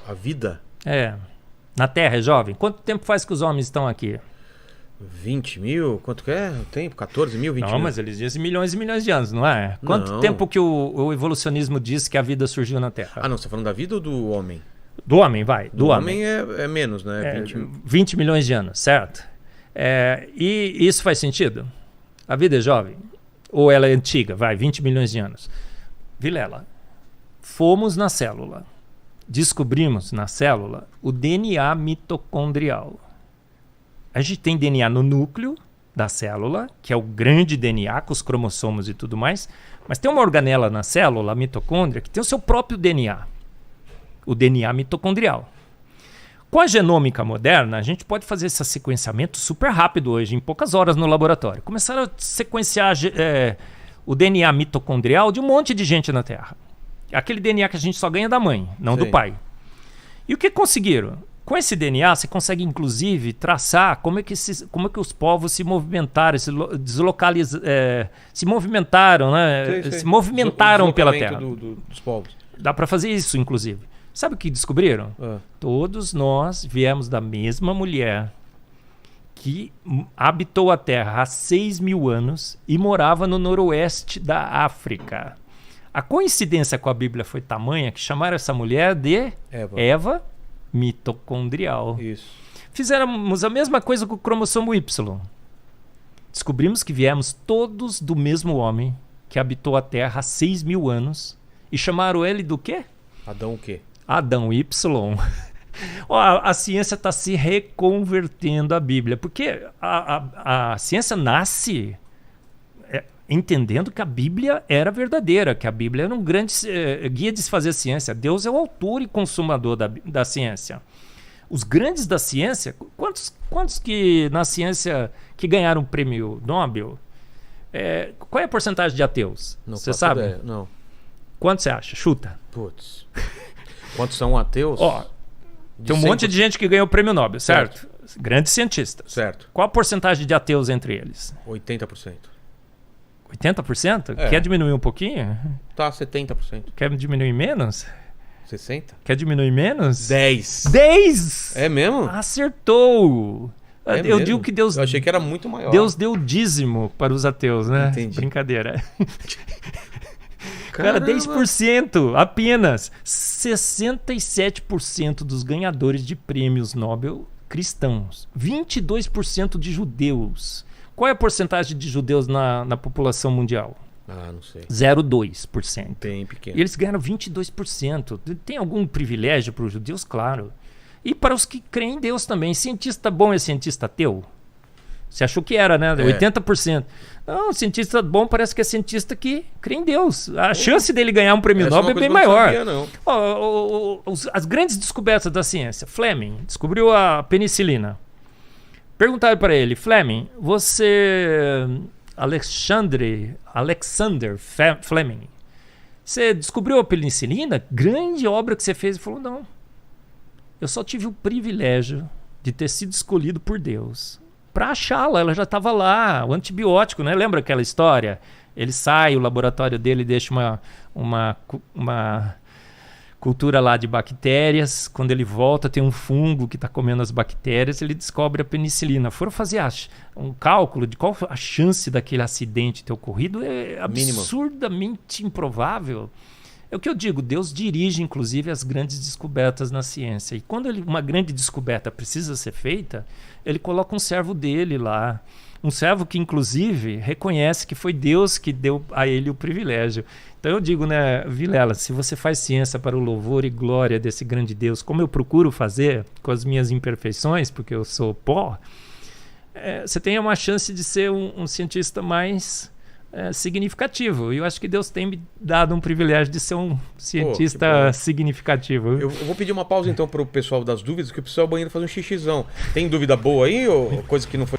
A vida? Na Terra, jovem. Quanto tempo faz que os homens estão aqui? 20 mil? Quanto que é o tempo? 14 mil, 20 não, mil? Mas eles dizem milhões e milhões de anos, não é? Quanto Não. tempo que o evolucionismo diz que a vida surgiu na Terra? Ah, não, você tá falando da vida ou do homem? Do homem, vai. Do homem é menos, né? 20 milhões de anos, certo? E isso faz sentido? A vida é jovem? Ou ela é antiga? Vai, 20 milhões de anos. Vilela, fomos na célula. Descobrimos na célula o DNA mitocondrial. A gente tem DNA no núcleo da célula, que é o grande DNA com os cromossomos e tudo mais, mas tem uma organela na célula, a mitocôndria, que tem o seu próprio DNA, o DNA mitocondrial. Com a genômica moderna, a gente pode fazer esse sequenciamento super rápido hoje, em poucas horas no laboratório. Começaram a sequenciar o DNA mitocondrial de um monte de gente na Terra. Aquele DNA que a gente só ganha da mãe, não do pai. E o que conseguiram? Com esse DNA, você consegue, inclusive, traçar como é que os povos se movimentaram, se movimentaram, né? Se movimentaram pela Terra. Dos povos. Dá para fazer isso, inclusive. Sabe o que descobriram? Todos nós viemos da mesma mulher que habitou a Terra há 6 mil anos e morava no noroeste da África. A coincidência com a Bíblia foi tamanha que chamaram essa mulher de Eva mitocondrial. Isso. Fizemos a mesma coisa com o cromossomo Y. Descobrimos que viemos todos do mesmo homem que habitou a Terra há 6 mil anos e chamaram ele do quê? Adão o quê? Adão Y. A ciência está se reconvertendo à Bíblia, porque a ciência nasce entendendo que a Bíblia era verdadeira, que a Bíblia era um grande guia de se fazer ciência. Deus é o autor e consumador da ciência. Os grandes da ciência, quantos que na ciência que ganharam o prêmio Nobel, qual é a porcentagem de ateus? Você sabe? Ideia. Não. Quanto você acha? Chuta. Putz. Quantos são ateus? Tem um monte de gente que ganhou o prêmio Nobel, certo? Grandes cientistas. Certo. Qual a porcentagem de ateus entre eles? 80%. 80%? Quer diminuir um pouquinho? Tá, 70%. Quer diminuir menos? 60%? Quer diminuir menos? 10%. 10%! É mesmo? Acertou! Eu digo que Deus... Eu achei que era muito maior. Deus deu dízimo para os ateus, né? Entendi. Brincadeira. Cara, 10%, apenas. 67% dos ganhadores de prêmios Nobel cristãos. 22% de judeus. Qual é a porcentagem de judeus na população mundial? Não sei. 0,2%. Bem pequeno. E eles ganharam 22%. Tem algum privilégio para os judeus? Claro. E para os que creem em Deus também. Cientista bom é cientista ateu? Você achou que era, né? 80%. Não, cientista bom parece que é cientista que crê em Deus. A chance dele ganhar um prêmio Nobel é bem maior. Não sabia, As grandes descobertas da ciência. Fleming descobriu a penicilina. Perguntaram para ele, Fleming, Alexander Fleming, você descobriu a penicilina? Grande obra que você fez. Ele falou, não. Eu só tive o privilégio de ter sido escolhido por Deus para achá-la. Ela já estava lá, o antibiótico, né? Lembra aquela história? Ele sai, o laboratório dele deixa uma cultura lá de bactérias. Quando ele volta, tem um fungo que está comendo as bactérias. Ele descobre a penicilina. Foram fazer um cálculo de qual a chance daquele acidente ter ocorrido. É absurdamente improvável. É o que eu digo, Deus dirige, inclusive, as grandes descobertas na ciência. E quando uma grande descoberta precisa ser feita, ele coloca um servo dele lá. Um servo que, inclusive, reconhece que foi Deus que deu a ele o privilégio. Então eu digo, né, Vilela, se você faz ciência para o louvor e glória desse grande Deus, como eu procuro fazer com as minhas imperfeições, porque eu sou pó, você tem uma chance de ser um cientista mais significativo. E eu acho que Deus tem me dado um privilégio de ser um cientista significativo. Eu vou pedir uma pausa então para o pessoal das dúvidas, que eu preciso ir ao banheiro fazer um xixizão. Tem dúvida boa aí ou coisa que não foi